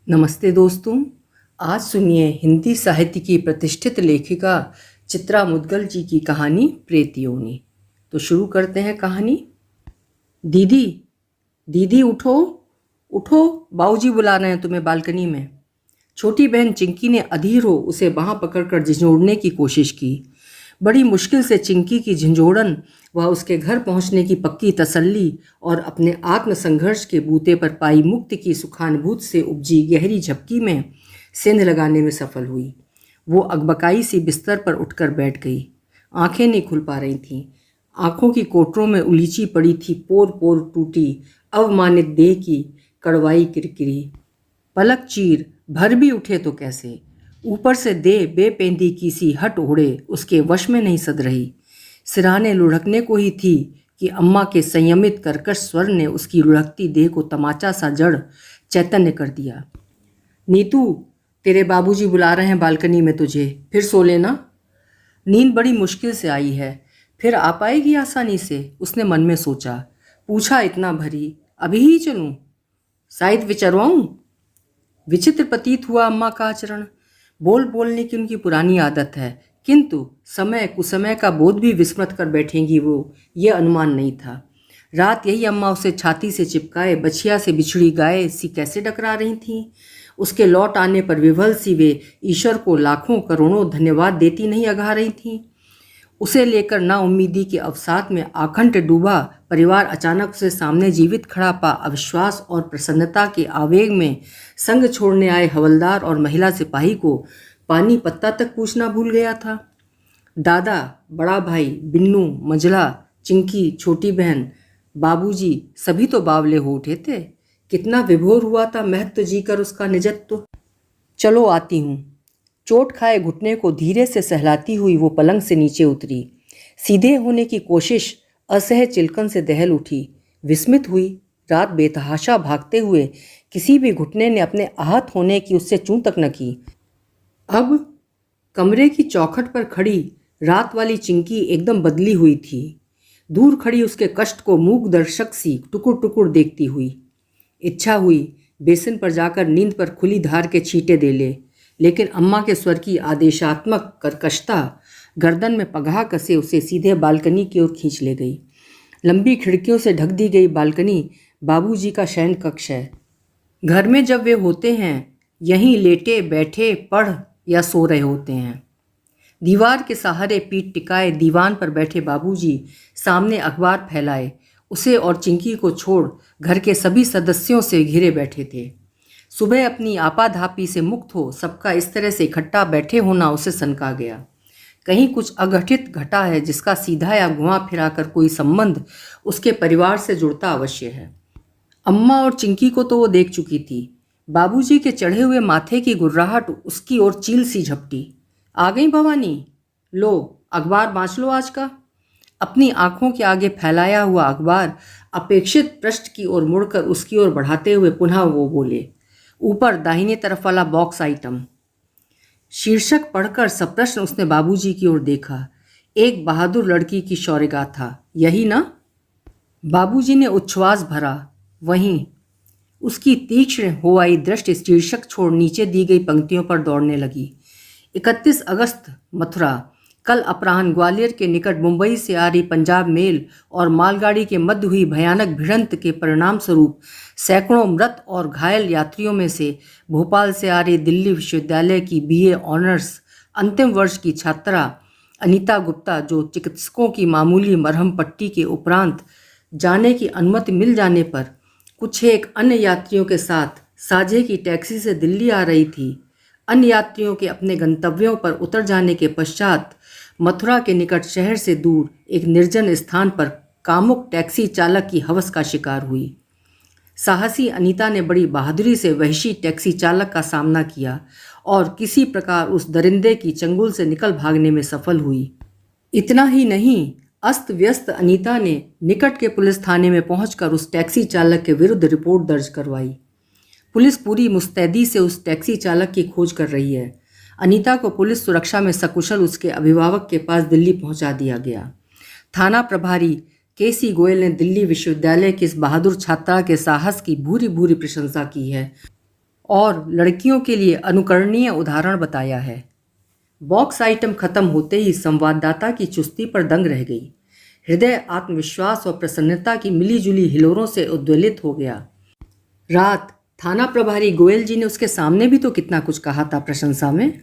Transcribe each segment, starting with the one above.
नमस्ते दोस्तों। आज सुनिए हिंदी साहित्य की प्रतिष्ठित लेखिका चित्रा मुद्गल जी की कहानी प्रेत योनि। तो शुरू करते हैं कहानी। दीदी, दीदी उठो, उठो, बाबूजी बुला रहे हैं तुम्हें बालकनी में। छोटी बहन चिंकी ने अधीर हो उसे बांह पकड़कर झंझोड़ने की कोशिश की। बड़ी मुश्किल से चिंकी की झंझोड़न व उसके घर पहुंचने की पक्की तसल्ली और अपने आत्मसंघर्ष के बूते पर पाई मुक्ति की सुखानुभूति से उपजी गहरी झपकी में सेंध लगाने में सफल हुई। वो अकबकाई सी बिस्तर पर उठकर बैठ गई। आंखें नहीं खुल पा रही थीं। आंखों की कोटरों में उलीची पड़ी थी पोर पोर टूटी अवमानित देह की कड़वाई किरकिरी। पलक चीर भर भी उठे तो कैसे, ऊपर से देह बेपेंदी की सी हट ओढ़े उसके वश में नहीं सद रही। सिराने लुढ़कने को ही थी कि अम्मा के संयमित कर्कश स्वर ने उसकी लुढ़कती देह को तमाचा सा जड़ चैतन्य कर दिया। नीतू, तेरे बाबूजी बुला रहे हैं बालकनी में तुझे, फिर सो लेना। नींद बड़ी मुश्किल से आई है, फिर आ पाएगी आसानी से, उसने मन में सोचा। पूछा इतना भरी, अभी ही चलूं? शायद विचरवाऊं? विचित्र प्रतीत हुआ अम्मा का आचरण। बोलने की उनकी पुरानी आदत है, किंतु समय कुसमय का बोध भी विस्मृत कर बैठेंगी वो, ये अनुमान नहीं था। रात यही अम्मा उसे छाती से चिपकाए बछिया से बिछड़ी गाय सी कैसे डकरा रही थीं। उसके लौट आने पर विवल सी वे ईश्वर को लाखों करोड़ों धन्यवाद देती नहीं अघा रही थीं। उसे लेकर नाउम्मीदी के अवसाद में आखंड डूबा परिवार अचानक उसे सामने जीवित खड़ा पा अविश्वास और प्रसन्नता के आवेग में संग छोड़ने आए हवलदार और महिला सिपाही को पानी पत्ता तक पूछना भूल गया था। दादा, बड़ा भाई, बिन्नू, मंझला, चिंकी, छोटी बहन, बाबूजी सभी तो बावले हो उठे थे। कितना विभोर हुआ था महत्व जी कर उसका निजत्व। चलो आती हूँ। चोट खाए घुटने को धीरे से सहलाती हुई वो पलंग से नीचे उतरी। सीधे होने की कोशिश असह चिलकन से दहल उठी। विस्मित हुई। रात बेतहाशा भागते हुए किसी भी घुटने ने अपने आहत होने की उससे चूं तक न की। अब कमरे की चौखट पर खड़ी रात वाली चिंकी एकदम बदली हुई थी। दूर खड़ी उसके कष्ट को मूक दर्शक सी टुकुर टुकुर देखती हुई। इच्छा हुई बेसिन पर जाकर नींद पर खुली धार के छींटे दे ले, लेकिन अम्मा के स्वर की आदेशात्मक कर्कशता गर्दन में पगहा कसे उसे सीधे बालकनी की ओर खींच ले गई। लंबी खिड़कियों से ढक दी गई बालकनी बाबूजी का शयन कक्ष है। घर में जब वे होते हैं यहीं लेटे बैठे पढ़ या सो रहे होते हैं। दीवार के सहारे पीठ टिकाए दीवान पर बैठे बाबूजी सामने अखबार फैलाए उसे और चिंकी को छोड़ घर के सभी सदस्यों से घिरे बैठे थे। सुबह अपनी आपाधापी से मुक्त हो सबका इस तरह से इकट्ठा बैठे होना उसे सनका गया। कहीं कुछ अघटित घटा है जिसका सीधा या घुमा फिरा कर कोई संबंध उसके परिवार से जुड़ता अवश्य है। अम्मा और चिंकी को तो वो देख चुकी थी। बाबूजी के चढ़े हुए माथे की गुर्राहट उसकी ओर चील सी झपटी। आ गई भवानी? लो अखबार बाँच लो आज का। अपनी आंखों के आगे फैलाया हुआ अखबार अपेक्षित पृष्ठ की ओर मुड़कर उसकी ओर बढ़ाते हुए पुनः वो बोले। ऊपर दाहिने तरफ वाला बॉक्स आइटम। शीर्षक पढ़कर सप्रश्न उसने बाबूजी की ओर देखा। एक बहादुर लड़की की शौर्यगाथा, यही ना? बाबूजी ने उच्छ्वास भरा। वहीं। उसकी तीक्ष्ण हो आई दृष्टि शीर्षक छोड़ नीचे दी गई पंक्तियों पर दौड़ने लगी। 31 अगस्त मथुरा। कल अपराह्न ग्वालियर के निकट मुंबई से आ रही पंजाब मेल और मालगाड़ी के मध्य हुई भयानक भिड़ंत के परिणाम स्वरूप सैकड़ों मृत और घायल यात्रियों में से भोपाल से आ रही दिल्ली विश्वविद्यालय की बीए ऑनर्स अंतिम वर्ष की छात्रा अनीता गुप्ता, जो चिकित्सकों की मामूली मरहम पट्टी के उपरांत जाने की अनुमति मिल जाने पर कुछ एक अन्य यात्रियों के साथ साझे की टैक्सी से दिल्ली आ रही थी, अन्य यात्रियों के अपने गंतव्यों पर उतर जाने के पश्चात मथुरा के निकट शहर से दूर एक निर्जन स्थान पर कामुक टैक्सी चालक की हवस का शिकार हुई। साहसी अनीता ने बड़ी बहादुरी से वहशी टैक्सी चालक का सामना किया और किसी प्रकार उस दरिंदे की चंगुल से निकल भागने में सफल हुई। इतना ही नहीं, अस्त व्यस्त अनीता ने निकट के पुलिस थाने में पहुंचकर उस टैक्सी चालक के विरुद्ध रिपोर्ट दर्ज करवाई। पुलिस पूरी मुस्तैदी से उस टैक्सी चालक की खोज कर रही है। अनीता को पुलिस सुरक्षा में सकुशल उसके अभिभावक के पास दिल्ली पहुंचा दिया गया। थाना प्रभारी केसी गोयल ने दिल्ली विश्वविद्यालय की इस बहादुर छात्रा के साहस की भूरी भूरी प्रशंसा की है और लड़कियों के लिए अनुकरणीय उदाहरण बताया है। बॉक्स आइटम खत्म होते ही संवाददाता की चुस्ती पर दंग रह गई। हृदय आत्मविश्वास और प्रसन्नता की मिलीजुली हिलोरों से उद्वेलित हो गया। रात थाना प्रभारी गोयल जी ने उसके सामने भी तो कितना कुछ कहा था प्रशंसा में।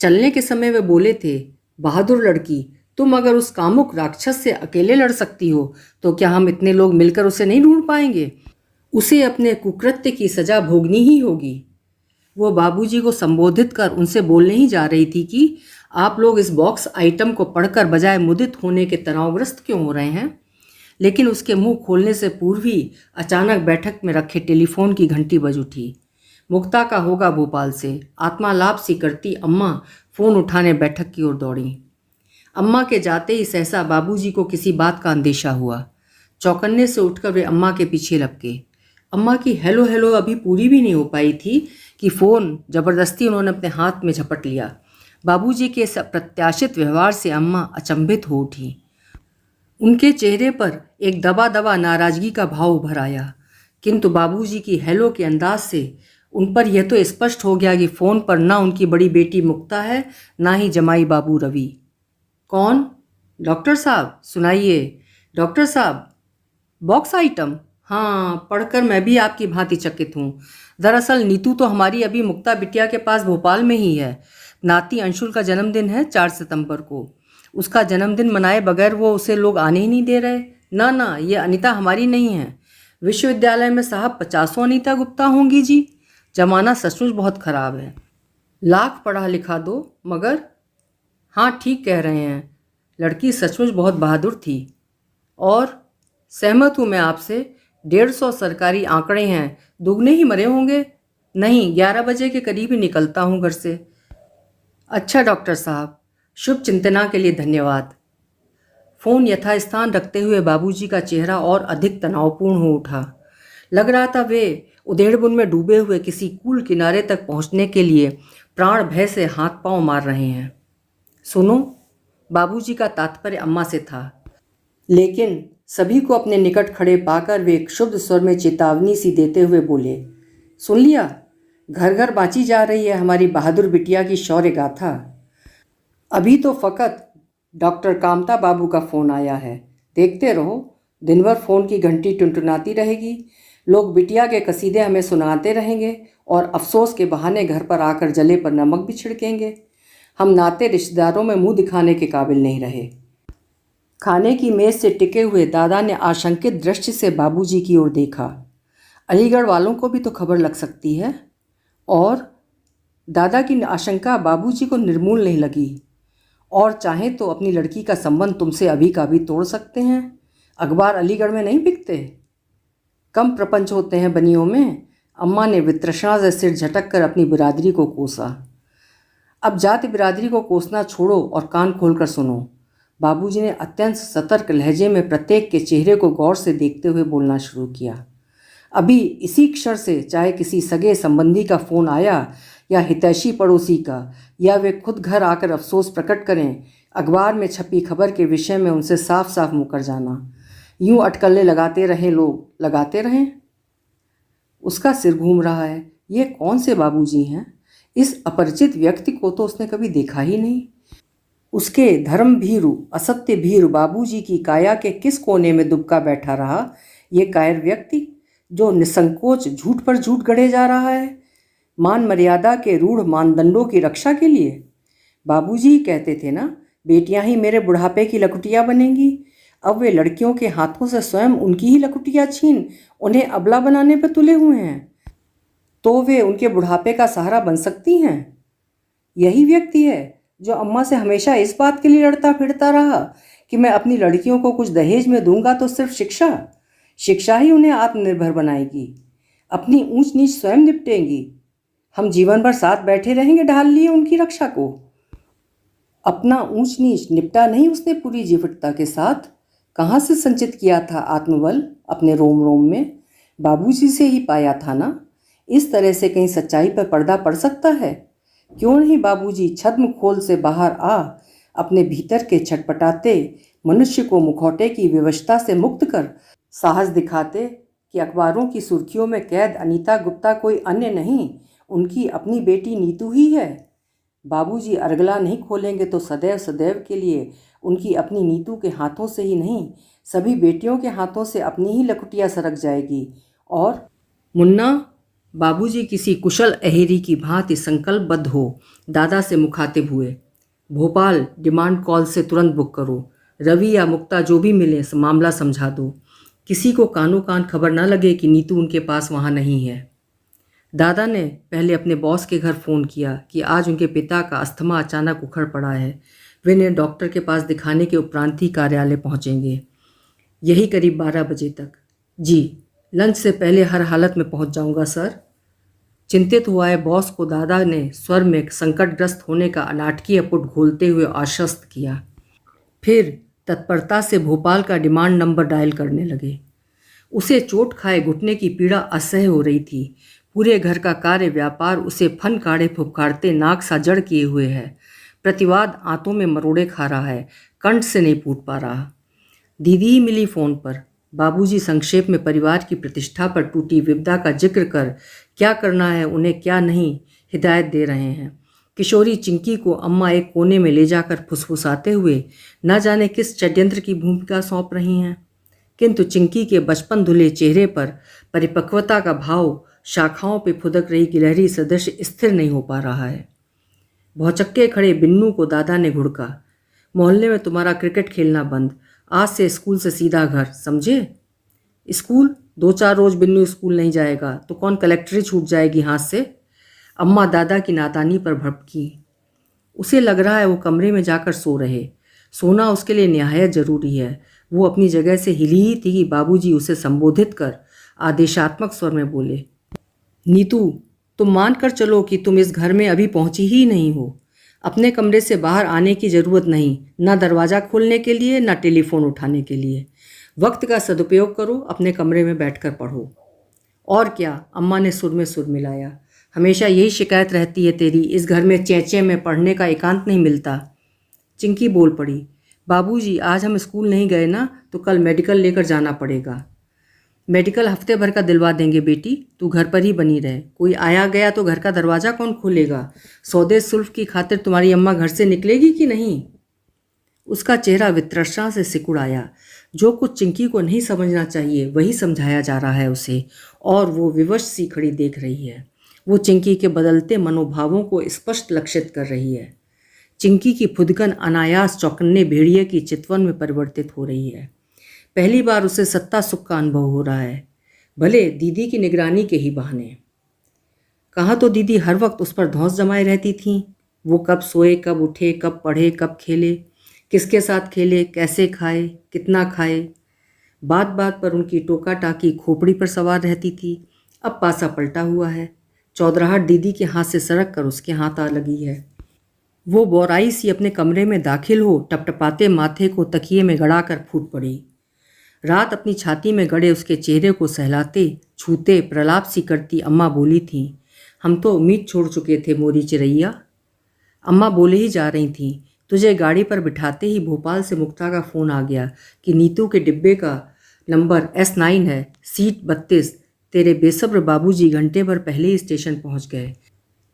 चलने के समय वे बोले थे, बहादुर लड़की, तुम अगर उस कामुक राक्षस से अकेले लड़ सकती हो तो क्या हम इतने लोग मिलकर उसे नहीं ढूंढ पाएंगे? उसे अपने कुकृत्य की सजा भोगनी ही होगी। वो बाबूजी को संबोधित कर उनसे बोलने ही जा रही थी कि आप लोग इस बॉक्स आइटम को पढ़कर बजाय मुदित होने के तनावग्रस्त क्यों हो रहे हैं? लेकिन उसके मुंह खोलने से पूर्व ही अचानक बैठक में रखे टेलीफोन की घंटी बज उठी। मुक्ता का होगा भोपाल से, आत्मालाप सी करती अम्मा फोन उठाने बैठक की ओर दौड़ी। अम्मा के जाते ही सहसा बाबूजी को किसी बात का अंदेशा हुआ। चौकन्ने से उठकर वे अम्मा के पीछे लपके। अम्मा की हेलो हेलो अभी पूरी भी नहीं हो पाई थी कि फ़ोन जबरदस्ती उन्होंने अपने हाथ में झपट लिया। बाबूजी के इस अप्रत्याशित व्यवहार से अम्मा अचंभित हो उठी। उनके चेहरे पर एक दबा दबा नाराजगी का भाव उभर आया, किंतु बाबूजी की हेलो के अंदाज से उन पर यह तो स्पष्ट हो गया कि फ़ोन पर ना उनकी बड़ी बेटी मुक्ता है, ना ही जमाई बाबू रवि। कौन? डॉक्टर साहब, सुनाइए। डॉक्टर साहब, बॉक्स आइटम? हाँ, पढ़कर मैं भी आपकी भांति चकित हूँ। दरअसल नीतू तो हमारी अभी मुक्ता बिटिया के पास भोपाल में ही है। नाती अंशुल का जन्मदिन है 4 सितंबर को। उसका जन्मदिन मनाए बगैर वो उसे लोग आने ही नहीं दे रहे। ना ना, ये अनीता हमारी नहीं है। विश्वविद्यालय में साहब 50 अनीता गुप्ता होंगी जी। जमाना सचमुच बहुत ख़राब है। लाख पढ़ा लिखा दो मगर। हाँ, ठीक कह रहे हैं, लड़की सचमुच बहुत बहादुर थी। और सहमत हूँ मैं आपसे, 150 सरकारी आंकड़े हैं, दुगने ही मरे होंगे। नहीं, 11 बजे के करीब ही निकलता हूँ घर से। अच्छा डॉक्टर साहब, शुभ चिंतना के लिए धन्यवाद। फ़ोन यथास्थान रखते हुए बाबूजी का चेहरा और अधिक तनावपूर्ण हो उठा। लग रहा था वे उधेड़बुन में डूबे हुए किसी कूल किनारे तक पहुंचने के लिए प्राण भय से हाथ पांव मार रहे हैं। सुनो, बाबूजी का तात्पर्य अम्मा से था, लेकिन सभी को अपने निकट खड़े पाकर वे एक शुद्ध स्वर में चेतावनी सी देते हुए बोले, सुन लिया? घर घर बाँची जा रही है हमारी बहादुर बिटिया की शौर्य गाथा। अभी तो फ़कत डॉक्टर कामता बाबू का फ़ोन आया है। देखते रहो, दिन भर फ़ोन की घंटी टुनटुनाती रहेगी। लोग बिटिया के कसीदे हमें सुनाते रहेंगे और अफसोस के बहाने घर पर आकर जले पर नमक भी छिड़केंगे। हम नाते रिश्तेदारों में मुंह दिखाने के काबिल नहीं रहे। खाने की मेज़ से टिके हुए दादा ने आशंकित दृष्टि से बाबूजी की ओर देखा। अलीगढ़ वालों को भी तो खबर लग सकती है। और दादा की आशंका बाबूजी को निर्मूल नहीं लगी। और चाहें तो अपनी लड़की का संबंध तुमसे अभी का भी तोड़ सकते हैं। अखबार अलीगढ़ में नहीं बिकते। कम प्रपंच होते हैं बनियों में। अम्मा ने वितृष्णा से सिर झटक कर अपनी बिरादरी को कोसा। अब जाति बिरादरी को कोसना छोड़ो और कान खोलकर सुनो। बाबूजी ने अत्यंत सतर्क लहजे में प्रत्येक के चेहरे को गौर से देखते हुए बोलना शुरू किया। अभी इसी क्षण से चाहे किसी सगे संबंधी का फ़ोन आया या हितैषी पड़ोसी का, या वे खुद घर आकर अफसोस प्रकट करें, अखबार में छपी खबर के विषय में उनसे साफ साफ मुकर जाना। यूं अटकलें लगाते रहें लोग, लगाते रहें। उसका सिर घूम रहा है। ये कौन से बाबूजी हैं? इस अपरिचित व्यक्ति को तो उसने कभी देखा ही नहीं। उसके धर्म भीरु असत्य भीरु बाबूजी की काया के किस कोने में दुबका बैठा रहा ये कायर व्यक्ति, जो निसंकोच झूठ पर झूठ गढ़े जा रहा है, मान मर्यादा के रूढ़ मानदंडों की रक्षा के लिए। बाबूजी कहते थे ना, बेटियां ही मेरे बुढ़ापे की लकुटियां बनेंगी। अब वे लड़कियों के हाथों से स्वयं उनकी ही लकुटियां छीन उन्हें अबला बनाने पर तुले हुए हैं, तो वे उनके बुढ़ापे का सहारा बन सकती हैं। यही व्यक्ति है जो अम्मा से हमेशा इस बात के लिए लड़ता फिरता रहा कि मैं अपनी लड़कियों को कुछ दहेज में दूंगा तो सिर्फ शिक्षा ही उन्हें आत्मनिर्भर बनाएगी। अपनी ऊंच नीच स्वयं निपटेंगी। हम जीवन भर साथ बैठे रहेंगे ढाल लिए उनकी रक्षा को। अपना ऊंच नीच निपटा नहीं उसने पूरी जीवटता के साथ। कहाँ से संचित किया था आत्मबल अपने रोम रोम में? बाबूजी से ही पाया था ना। इस तरह से कहीं सच्चाई पर पर्दा पड़ सकता है? क्यों नहीं बाबूजी छद्म खोल से बाहर आ अपने भीतर के छटपटाते मनुष्य को मुखौटे की विवशता से मुक्त कर साहस दिखाते कि अखबारों की सुर्खियों में कैद अनीता गुप्ता कोई अन्य नहीं, उनकी अपनी बेटी नीतू ही है। बाबूजी अरगला नहीं खोलेंगे तो सदैव सदैव के लिए उनकी अपनी नीतू के हाथों से ही नहीं, सभी बेटियों के हाथों से अपनी ही लकुटिया सरक जाएगी। और मुन्ना, बाबूजी किसी कुशल अहेरी की भांति संकल्पबद्ध हो दादा से मुखातिब हुए। भोपाल डिमांड कॉल से तुरंत बुक करो। रवि या मुक्ता जो भी मिले मामला समझा दो। किसी को कानो कान खबर न लगे कि नीतू उनके पास वहाँ नहीं है। दादा ने पहले अपने बॉस के घर फ़ोन किया कि आज उनके पिता का अस्थमा अचानक उखड़ पड़ा है। वे इन्हें डॉक्टर के पास दिखाने के उपरांत ही कार्यालय पहुँचेंगे, यही करीब 12 बजे तक। जी, लंच से पहले हर हालत में पहुँच जाऊँगा सर। चिंतित हुआ है बॉस को दादा ने स्वर में संकटग्रस्त होने का अनाटकीय पुट घोलते हुए आश्वस्त किया। फिर तत्परता से भोपाल का डिमांड नंबर डायल करने लगे। उसे चोट खाए घुटने की पीड़ा असह्य हो रही थी। पूरे घर का कार्य व्यापार उसे फन काढ़े फुफकारते नाक सा जड़ किए हुए है। प्रतिवाद आंतों में मरोड़े खा रहा है, कंठ से नहीं फूट पा रहा। दीदी ही मिली फ़ोन पर। बाबूजी संक्षेप में परिवार की प्रतिष्ठा पर टूटी विपदा का जिक्र कर क्या करना है उन्हें क्या नहीं हिदायत दे रहे हैं। किशोरी चिंकी को अम्मा एक कोने में ले जाकर फुसफुसाते हुए न जाने किस षड्यंत्र की भूमिका सौंप रही हैं, किंतु चिंकी के बचपन धुले चेहरे पर परिपक्वता का भाव शाखाओं पे फुदक रही गिलहरी सदृश स्थिर नहीं हो पा रहा है। भौचक्के खड़े बिन्नू को दादा ने घुड़का। मोहल्ले में तुम्हारा क्रिकेट खेलना बंद, आज से स्कूल से सीधा घर, समझे? स्कूल 2-4 रोज बिन्नू स्कूल नहीं जाएगा तो कौन कलेक्टरी छूट जाएगी हाथ से? अम्मा दादा की नादानी पर भड़की। उसे लग रहा है वो कमरे में जाकर सो रहे। सोना उसके लिए निहायत जरूरी है। वो अपनी जगह से हिली ही थी कि बाबूजी उसे संबोधित कर आदेशात्मक स्वर में बोले, नीतू, तुम मान कर चलो कि तुम इस घर में अभी पहुंची ही नहीं हो। अपने कमरे से बाहर आने की ज़रूरत नहीं, ना दरवाज़ा खोलने के लिए ना टेलीफोन उठाने के लिए। वक्त का सदुपयोग करो, अपने कमरे में बैठकर पढ़ो। और क्या, अम्मा ने सुर में सुर मिलाया, हमेशा यही शिकायत रहती है तेरी, इस घर में चेंचे में पढ़ने का एकांत नहीं मिलता। चिंकी बोल पड़ी, बाबूजी आज हम स्कूल नहीं गए ना तो कल मेडिकल लेकर जाना पड़ेगा। मेडिकल हफ्ते भर का दिलवा देंगे बेटी, तू घर पर ही बनी रहे। कोई आया गया तो घर का दरवाज़ा कौन खोलेगा? सौदे सुल्फ की खातिर तुम्हारी अम्मा घर से निकलेगी कि नहीं? उसका चेहरा वित्रष्णा से सिकुड़ आया। जो कुछ चिंकी को नहीं समझना चाहिए वही समझाया जा रहा है उसे, और वो विवश सी खड़ी देख रही है। वो चिंकी के बदलते मनोभावों को स्पष्ट लक्षित कर रही है। चिंकी की फुदकन अनायास चौकन्ने भेड़िए की चितवन में परिवर्तित हो रही है। पहली बार उसे सत्ता सुख का अनुभव हो रहा है, भले दीदी की निगरानी के ही बहाने। कहाँ तो दीदी हर वक्त उस पर धौंस जमाए रहती थीं। वो कब सोए, कब उठे, कब पढ़े, कब खेले, किसके साथ खेले, कैसे खाए, कितना खाए। बात बात पर उनकी टोका टाकी खोपड़ी पर सवार रहती थी। अब पासा पलटा हुआ है। चौधराहट दीदी के हाथ से सरक कर उसके हाथ आ लगी है। वो बोराई सी अपने कमरे में दाखिल हो टपटपाते माथे को तकिए में गड़ाकर फूट पड़ी। रात अपनी छाती में गड़े उसके चेहरे को सहलाते छूते प्रलाप सी करती अम्मा बोली थीं, हम तो उम्मीद छोड़ चुके थे मोरी चिरैया। अम्मा बोले ही जा रही थीं, तुझे गाड़ी पर बिठाते ही भोपाल से मुक्ता का फ़ोन आ गया कि नीतू के डिब्बे का नंबर S9 है, सीट 32। तेरे बेसब्र बाबूजी घंटे भर पहले ही स्टेशन पहुंच गए।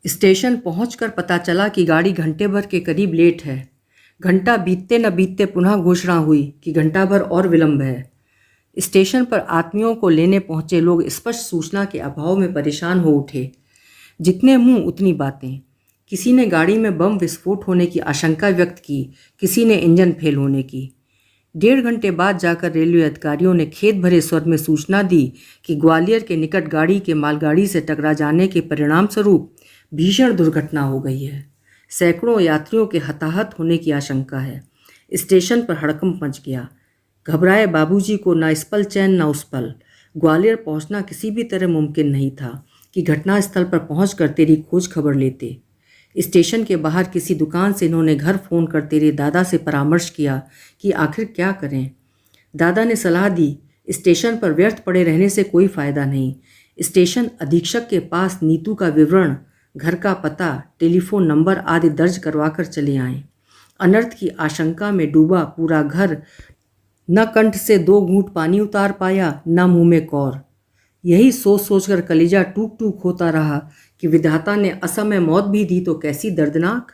स्टेशन पहुंचकर पता चला कि गाड़ी घंटे भर के करीब लेट है। घंटा बीतते न बीतते पुनः घोषणा हुई कि घंटा भर और विलंब है। स्टेशन पर आत्मियों को लेने पहुंचे लोग स्पष्ट सूचना के अभाव में परेशान हो उठे। जितने मुंह उतनी बातें। किसी ने गाड़ी में बम विस्फोट होने की आशंका व्यक्त की, किसी ने इंजन फेल होने की। 1.5 घंटे बाद जाकर रेलवे अधिकारियों ने खेत भरे स्वर में सूचना दी कि ग्वालियर के निकट गाड़ी के मालगाड़ी से टकरा जाने के परिणाम स्वरूप भीषण दुर्घटना हो गई है। सैकड़ों यात्रियों के हताहत होने की आशंका है। स्टेशन पर हड़कंप मच गया। घबराए बाबूजी को न इस पल चैन न उस पल। ग्वालियर पहुंचना किसी भी तरह मुमकिन नहीं था कि घटनास्थल पर पहुंचकर तेरी खोज खबर लेते। स्टेशन के बाहर किसी दुकान से इन्होंने घर फ़ोन कर तेरे दादा से परामर्श किया कि आखिर क्या करें। दादा ने सलाह दी, स्टेशन पर व्यर्थ पड़े रहने से कोई फ़ायदा नहीं। स्टेशन अधीक्षक के पास नीतू का विवरण, घर का पता, टेलीफोन नंबर आदि दर्ज करवाकर चले आएं। अनर्थ की आशंका में डूबा पूरा घर न कंठ से 2 घूंट पानी उतार पाया, न मुंह में कौर। यही सोच सोचकर कलेजा टूक टूक होता रहा कि विधाता ने असमय मौत भी दी तो कैसी दर्दनाक।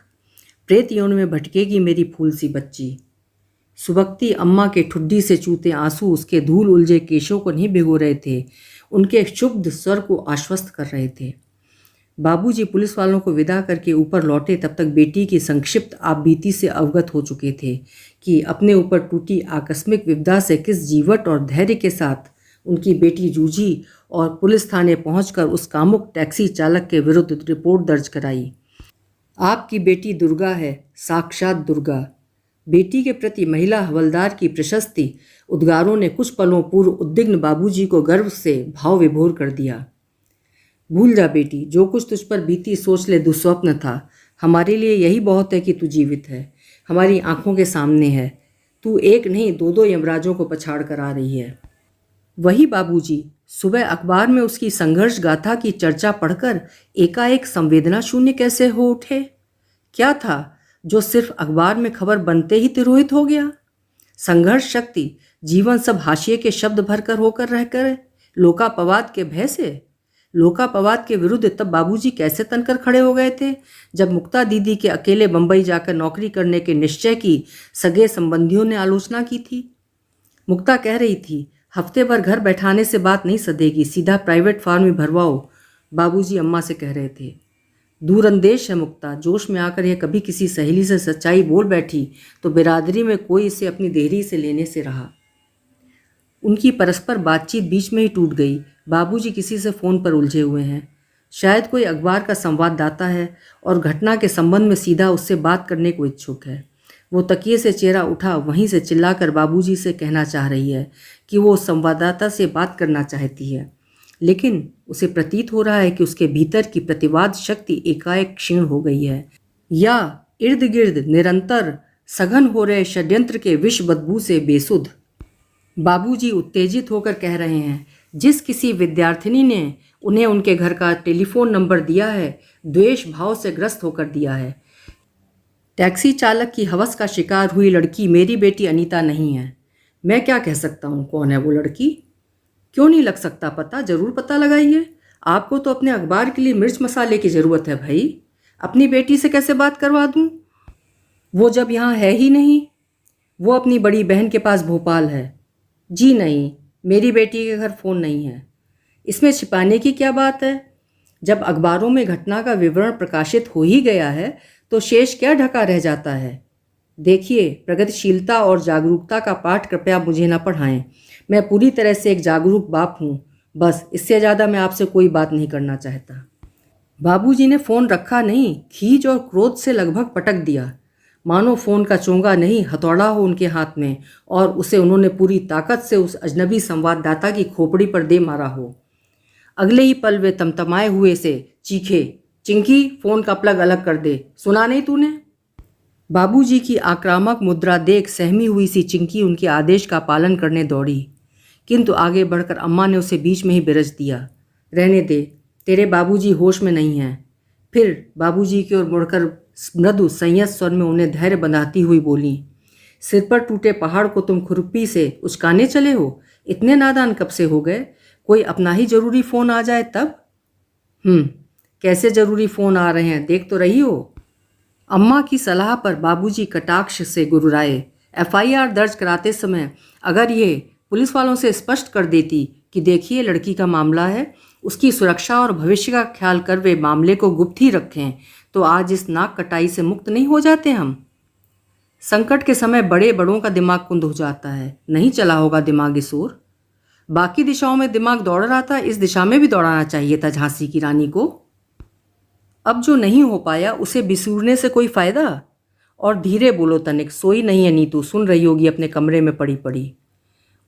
प्रेत यौन में भटकेगी मेरी फूल सी बच्ची। सुबकती अम्मा के ठुड्डी से चूते आंसू उसके धूल उलझे केशों को नहीं भिगो रहे थे, उनके क्षुब्ध स्वर को आश्वस्त कर रहे थे। बाबूजी पुलिस वालों को विदा करके ऊपर लौटे तब तक बेटी की संक्षिप्त आपबीती से अवगत हो चुके थे कि अपने ऊपर टूटी आकस्मिक विपदा से किस जीवट और धैर्य के साथ उनकी बेटी जूझी और पुलिस थाने पहुंचकर उस कामुक टैक्सी चालक के विरुद्ध रिपोर्ट दर्ज कराई। आपकी बेटी दुर्गा है, साक्षात दुर्गा। बेटी के प्रति महिला हवलदार की प्रशस्ति उद्गारों ने कुछ पलों पूर्व उद्विग्न बाबूजी को गर्व से भाव विभोर कर दिया। भूल जा बेटी, जो कुछ तुझ पर बीती सोच ले दुस्वप्न था। हमारे लिए यही बहुत है कि तू जीवित है, हमारी आंखों के सामने है। तू एक नहीं दो दो यमराजों को पछाड़ कर आ रही है। वही बाबूजी, सुबह अखबार में उसकी संघर्ष गाथा की चर्चा पढ़कर एकाएक संवेदना शून्य कैसे हो उठे? क्या था जो सिर्फ अखबार में खबर बनते ही तिरोहित हो गया? संघर्ष शक्ति जीवन सब हाशिए के शब्द भरकर होकर रहकर लोकापवाद के भय से। लोकापवाद के विरुद्ध तब बाबूजी कैसे तनकर खड़े हो गए थे जब मुक्ता दीदी के अकेले बंबई जाकर नौकरी करने के निश्चय की सगे संबंधियों ने आलोचना की थी। मुक्ता कह रही थी, हफ्ते भर घर बैठाने से बात नहीं सधेगी, सीधा प्राइवेट फार्म में भरवाओ। बाबूजी अम्मा से कह रहे थे। दूरंदेश है मुक्ता, जोश में आकर यह कभी किसी सहेली से सच्चाई बोल बैठी तो बिरादरी में कोई इसे अपनी देहरी से लेने से रहा। उनकी परस्पर बातचीत बीच में ही टूट गई। बाबूजी किसी से फ़ोन पर उलझे हुए हैं, शायद कोई अखबार का संवाददाता है और घटना के संबंध में सीधा उससे बात करने को इच्छुक है। वो तकिए से चेहरा उठा वहीं से चिल्लाकर बाबूजी से कहना चाह रही है कि वो संवाददाता से बात करना चाहती है, लेकिन उसे प्रतीत हो रहा है कि उसके भीतर की प्रतिवाद शक्ति एकाएक क्षीण हो गई है, या इर्द गिर्द निरंतर सघन हो रहे षड्यंत्र के विष बदबू से बेसुध। बाबूजी उत्तेजित होकर कह रहे हैं, जिस किसी विद्यार्थिनी ने उन्हें उनके घर का टेलीफोन नंबर दिया है, द्वेष भाव से ग्रस्त होकर दिया है। टैक्सी चालक की हवस का शिकार हुई लड़की मेरी बेटी अनीता नहीं है। मैं क्या कह सकता हूँ कौन है वो लड़की? क्यों नहीं लग सकता पता? ज़रूर पता लगाइए। आपको तो अपने अखबार के लिए मिर्च मसाले की ज़रूरत है भाई। अपनी बेटी से कैसे बात करवा दूँ, वो जब यहाँ है ही नहीं? वो अपनी बड़ी बहन के पास भोपाल है। जी नहीं, मेरी बेटी के घर फ़ोन नहीं है। इसमें छिपाने की क्या बात है? जब अखबारों में घटना का विवरण प्रकाशित हो ही गया है तो शेष क्या ढका रह जाता है? देखिए, प्रगतिशीलता और जागरूकता का पाठ कृपया मुझे न पढ़ाएं। मैं पूरी तरह से एक जागरूक बाप हूँ, बस इससे ज़्यादा मैं आपसे कोई बात नहीं करना चाहता। बाबूजी ने फ़ोन रखा नहीं, खीज और क्रोध से लगभग पटक दिया, मानो फ़ोन का चोंगा नहीं हथौड़ा हो उनके हाथ में और उसे उन्होंने पूरी ताकत से उस अजनबी संवाददाता की खोपड़ी पर दे मारा हो। अगले ही पल वे तमतमाए हुए से चीखे, चिंकी फ़ोन का प्लग अलग कर दे, सुना नहीं तूने? बाबूजी की आक्रामक मुद्रा देख सहमी हुई सी चिंकी उनके आदेश का पालन करने दौड़ी, किंतु आगे बढ़कर अम्मा ने उसे बीच में ही बिरज दिया। रहने दे, तेरे बाबूजी होश में नहीं हैं। फिर बाबूजी की ओर मुड़कर मृदु संयत स्वर में उन्हें धैर्य बंधाती हुई बोली, सिर पर टूटे पहाड़ को तुम खुरपी से उचकाने चले हो? इतने नादान कब से हो गए? कोई अपना ही जरूरी फ़ोन आ जाए तब? कैसे ज़रूरी फ़ोन आ रहे हैं, देख तो रही हो। अम्मा की सलाह पर बाबूजी कटाक्ष से गुर्राए। एफआईआर दर्ज कराते समय अगर ये पुलिस वालों से स्पष्ट कर देती कि देखिए लड़की का मामला है, उसकी सुरक्षा और भविष्य का ख्याल कर वे मामले को गुप्त ही रखें, तो आज इस नाक कटाई से मुक्त नहीं हो जाते हम। संकट के समय बड़े बड़ों का दिमाग कुंद हो जाता है, नहीं चला होगा दिमागी शोर। बाकी दिशाओं में दिमाग दौड़ रहा था, इस दिशा में भी दौड़ाना चाहिए था झांसी की रानी को। अब जो नहीं हो पाया उसे बिसूरने से कोई फ़ायदा? और धीरे बोलो तनिक, सोई नहीं है नीतू, सुन रही होगी अपने कमरे में पड़ी पड़ी।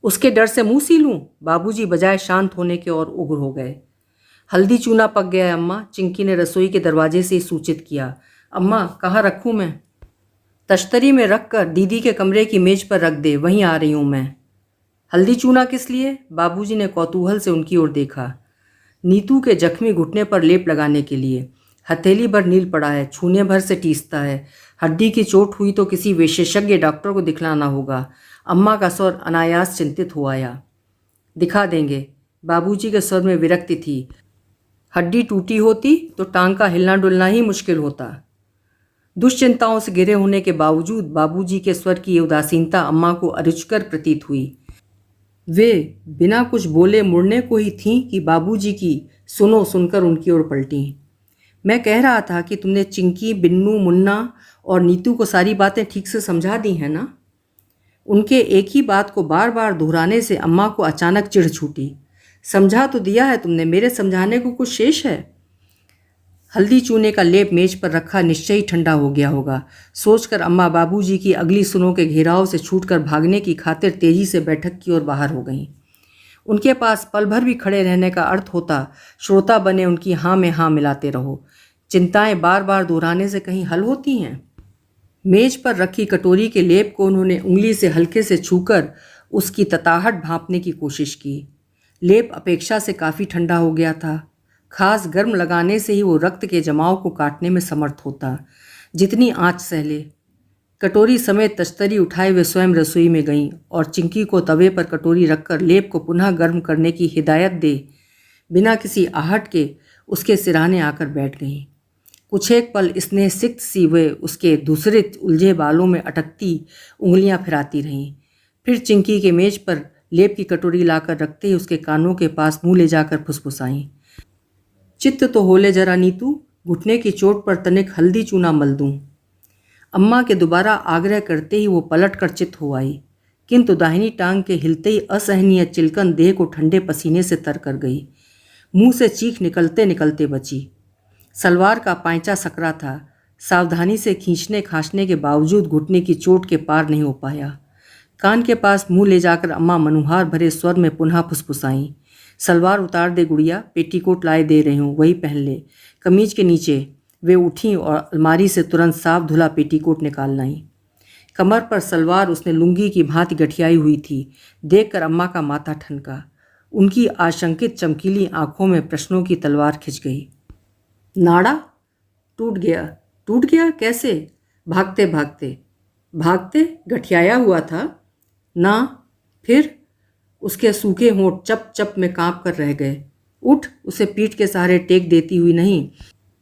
उसके डर से मुंह सी लूँ? बाबूजी बजाय शांत होने के और उग्र हो गए। हल्दी चूना पक गया है अम्मा, चिंकी ने रसोई के दरवाजे से सूचित किया। अम्मा कहाँ रखूँ मैं? तश्तरी में रख कर दीदी के कमरे की मेज पर रख दे, वहीं आ रही हूँ मैं। हल्दी चूना किस लिए? बाबूजी ने कौतूहल से उनकी ओर देखा। नीतू के जख्मी घुटने पर लेप लगाने के लिए। हथेली भर नील पड़ा है, छूने भर से टीसता है। हड्डी की चोट हुई तो किसी विशेषज्ञ डॉक्टर को दिखलाना होगा। अम्मा का स्वर अनायास चिंतित हो आया। दिखा देंगे, बाबूजी के स्वर में विरक्ति थी। हड्डी टूटी होती तो टांग का हिलना डुलना ही मुश्किल होता। दुश्चिंताओं से घिरे होने के बावजूद बाबूजी के स्वर की ये उदासीनता अम्मा को अरुचिकर प्रतीत हुई। वे बिना कुछ बोले मुड़ने को ही थीं कि बाबूजी की सुनो सुनकर उनकी ओर पलटी। मैं कह रहा था कि तुमने चिंकी, बिन्नू, मुन्ना और नीतू को सारी बातें ठीक से समझा दी हैं ना? उनके एक ही बात को बार बार दोहराने से अम्मा को अचानक चिढ़ छूटी। समझा तो दिया है तुमने, मेरे समझाने को कुछ शेष है? हल्दी चूने का लेप मेज पर रखा निश्चय ही ठंडा हो गया होगा, सोचकर अम्मा बाबूजी की अगली सुनों के घेराव से छूटकर भागने की खातिर तेजी से बैठक की ओर बाहर हो गईं। उनके पास पल भर भी खड़े रहने का अर्थ होता श्रोता बने उनकी हाँ में हाँ मिलाते रहो। चिंताएं बार बार दोहराने से कहीं हल होती हैं? मेज पर रखी कटोरी के लेप को उन्होंने उंगली से हल्के से छूकर उसकी तताहट भांपने की कोशिश की। लेप अपेक्षा से काफ़ी ठंडा हो गया था। खास गर्म लगाने से ही वो रक्त के जमाव को काटने में समर्थ होता, जितनी आंच सह ले। कटोरी समेत तश्तरी उठाए वे स्वयं रसोई में गईं और चिंकी को तवे पर कटोरी रखकर लेप को पुनः गर्म करने की हिदायत दे बिना किसी आहट के उसके सिरहाने आकर बैठ गईं। कुछ एक पल स्नेह सिक्त सी वे उसके दूसरे उलझे बालों में अटकती उंगलियां फिराती रहीं। फिर चिंकी के मेज पर लेप की कटोरी लाकर रखते ही उसके कानों के पास मुंह ले जाकर फुसफुसाईं। चित्त तो होले जरा नीतू, घुटने की चोट पर तनिक हल्दी चूना मल दूं। अम्मा के दोबारा आग्रह करते ही वो पलट कर चित्त हो आई, किंतु दाहिनी टांग के हिलते ही असहनीय चिलकन देह को ठंडे पसीने से तर कर गई। मुंह से चीख निकलते निकलते बची। सलवार का पांचा सकरा था, सावधानी से खींचने खांचने के बावजूद घुटने की चोट के पार नहीं हो पाया। कान के पास मुंह ले जाकर अम्मा मनोहार भरे स्वर में पुनः फुसफुसाईं। सलवार उतार दे गुड़िया, पेटीकोट लाए दे रही हूँ, वही पहन ले। कमीज के नीचे वे उठीं और अलमारी से तुरंत साफ धुला पेटीकोट निकाल लाईं। कमर पर सलवार उसने लुंगी की भांति गठियाई हुई थी। देखकर अम्मा का माथा ठनका। उनकी आशंकित चमकीली आंखों में प्रश्नों की तलवार खिंच गई। नाड़ा टूट गया? टूट गया कैसे? भागते भागते? भागते गठियाया हुआ था ना? फिर? उसके सूखे होंठ चप चप में कांप कर रह गए। उठ, उसे पीठ के सहारे टेक देती हुई नहीं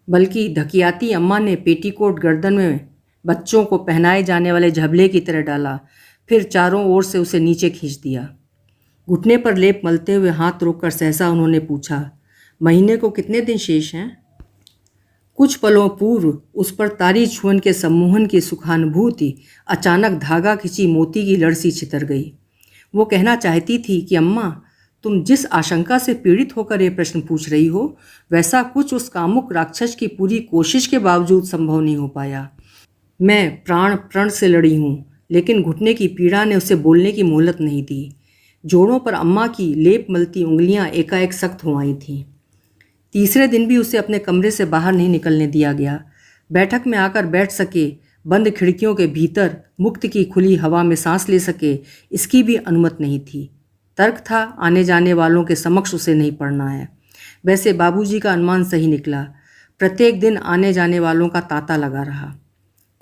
बल्कि ढकियाती अम्मा ने पेटीकोट गर्दन में बच्चों को पहनाए जाने वाले झबले की तरह डाला। फिर चारों ओर से उसे नीचे खींच दिया। घुटने पर लेप मलते हुए हाथ रोककर सहसा उन्होंने पूछा, महीने को कितने दिन शेष हैं? कुछ पलों पूर्व उस पर तारी छुअन के सम्मोहन की सुखानुभूति अचानक धागा खिंची मोती की लड़सी छितर गई। वो कहना चाहती थी कि अम्मा, तुम जिस आशंका से पीड़ित होकर ये प्रश्न पूछ रही हो, वैसा कुछ उस कामुक राक्षस की पूरी कोशिश के बावजूद संभव नहीं हो पाया। मैं प्राण प्रण से लड़ी हूँ, लेकिन घुटने की पीड़ा ने उसे बोलने की मोहलत नहीं दी। जोड़ों पर अम्मा की लेप मलती उंगलियां एकाएक सख्त हो आई थीं। तीसरे दिन भी उसे अपने कमरे से बाहर नहीं निकलने दिया गया। बैठक में आकर बैठ सके, बंद खिड़कियों के भीतर मुक्त की खुली हवा में सांस ले सके, इसकी भी अनुमति नहीं थी। तर्क था, आने जाने वालों के समक्ष उसे नहीं पड़ना है। वैसे बाबूजी का अनुमान सही निकला। प्रत्येक दिन आने जाने वालों का तांता लगा रहा।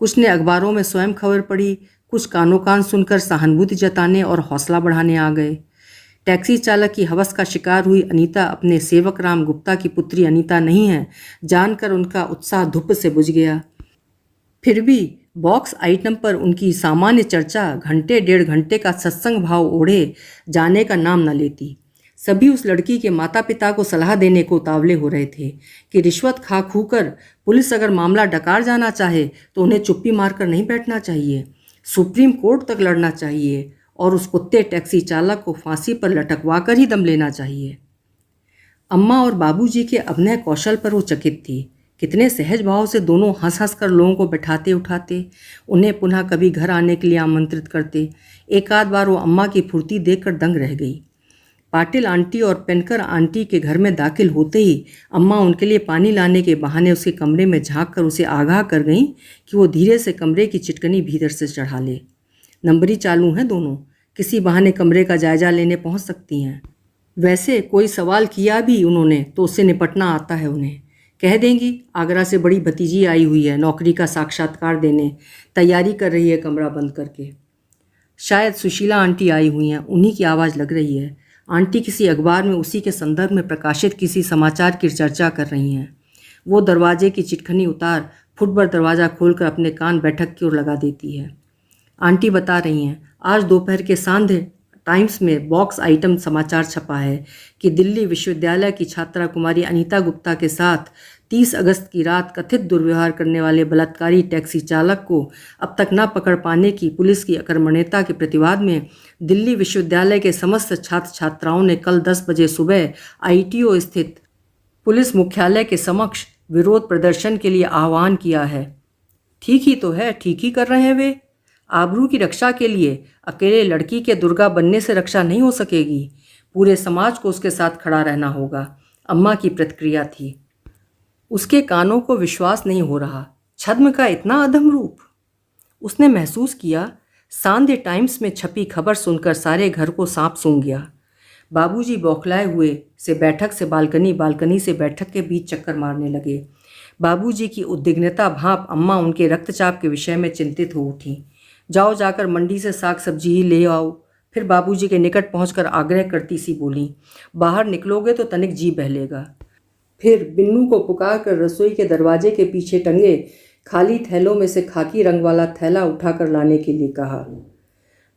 कुछ ने अखबारों में स्वयं खबर पढ़ी, कुछ कानों कान सुनकर सहानुभूति जताने और हौसला बढ़ाने आ गए। टैक्सी चालक की हवस का शिकार हुई अनीता अपने सेवक राम गुप्ता की पुत्री अनीता नहीं है जानकर उनका उत्साह धुप से बुझ गया। फिर भी बॉक्स आइटम पर उनकी सामान्य चर्चा घंटे डेढ़ घंटे का सत्संग भाव ओढ़े जाने का नाम न लेती। सभी उस लड़की के माता पिता को सलाह देने को उतावले हो रहे थे कि रिश्वत खा खूकर पुलिस अगर मामला डकार जाना चाहे तो उन्हें चुप्पी मारकर नहीं बैठना चाहिए, सुप्रीम कोर्ट तक लड़ना चाहिए और उस कुत्ते टैक्सी चालक को फांसी पर लटकवा कर ही दम लेना चाहिए। अम्मा और बाबूजी के अभिनय कौशल पर वो चकित थी। कितने सहज भाव से दोनों हंस हंस कर लोगों को बैठाते उठाते, उन्हें पुनः कभी घर आने के लिए आमंत्रित करते। एक आध बार वो अम्मा की फुर्ती देखकर दंग रह गई। पाटिल आंटी और पेनकर आंटी के घर में दाखिल होते ही अम्मा उनके लिए पानी लाने के बहाने उसके कमरे में झांक कर उसे आगाह कर गईं कि वो धीरे से कमरे की चिटकनी भीतर से चढ़ा ले। नंबरी चालू हैं दोनों, किसी बहाने कमरे का जायजा लेने पहुंच सकती हैं। वैसे कोई सवाल किया भी उन्होंने तो उससे निपटना आता है उन्हें। कह देंगी आगरा से बड़ी भतीजी आई हुई है नौकरी का साक्षात्कार देने, तैयारी कर रही है कमरा बंद करके। शायद सुशीला आंटी आई हुई हैं, उन्हीं की आवाज़ लग रही है। आंटी किसी अखबार में उसी के संदर्भ में प्रकाशित किसी समाचार की चर्चा कर रही हैं। वो दरवाजे की चिटखनी उतार फुट भर दरवाज़ा खोलकर अपने कान बैठक की ओर लगा देती है। आंटी बता रही हैं, आज दोपहर के सांध्य टाइम्स में बॉक्स आइटम समाचार छपा है कि दिल्ली विश्वविद्यालय की छात्रा कुमारी अनीता गुप्ता के साथ 30 अगस्त की रात कथित दुर्व्यवहार करने वाले बलात्कारी टैक्सी चालक को अब तक न पकड़ पाने की पुलिस की अकर्मण्यता के प्रतिवाद में दिल्ली विश्वविद्यालय के समस्त छात्र छात्राओं ने कल 10 बजे सुबह ITO स्थित पुलिस मुख्यालय के समक्ष विरोध प्रदर्शन के लिए आह्वान किया है। ठीक ही तो है, ठीक ही कर रहे हैं वे। आबरू की रक्षा के लिए अकेले लड़की के दुर्गा बनने से रक्षा नहीं हो सकेगी, पूरे समाज को उसके साथ खड़ा रहना होगा, अम्मा की प्रतिक्रिया थी। उसके कानों को विश्वास नहीं हो रहा। छद्म का इतना अधम रूप। उसने महसूस किया सांध्य टाइम्स में छपी खबर सुनकर सारे घर को सांप सूंघ गया। बाबूजी बौखलाए हुए से बैठक से बालकनी, बालकनी से बैठक के बीच चक्कर मारने लगे। बाबूजी की उद्विग्नता भांप अम्मा उनके रक्तचाप के विषय में चिंतित हो उठी। जाओ जाकर मंडी से साग सब्जी ही ले आओ। फिर बाबूजी के निकट पहुंचकर आग्रह करती सी बोली, बाहर निकलोगे तो तनिक जी बहलेगा। फिर बिन्नू को पुकार कर रसोई के दरवाजे के पीछे टंगे खाली थैलों में से खाकी रंग वाला थैला उठाकर लाने के लिए कहा।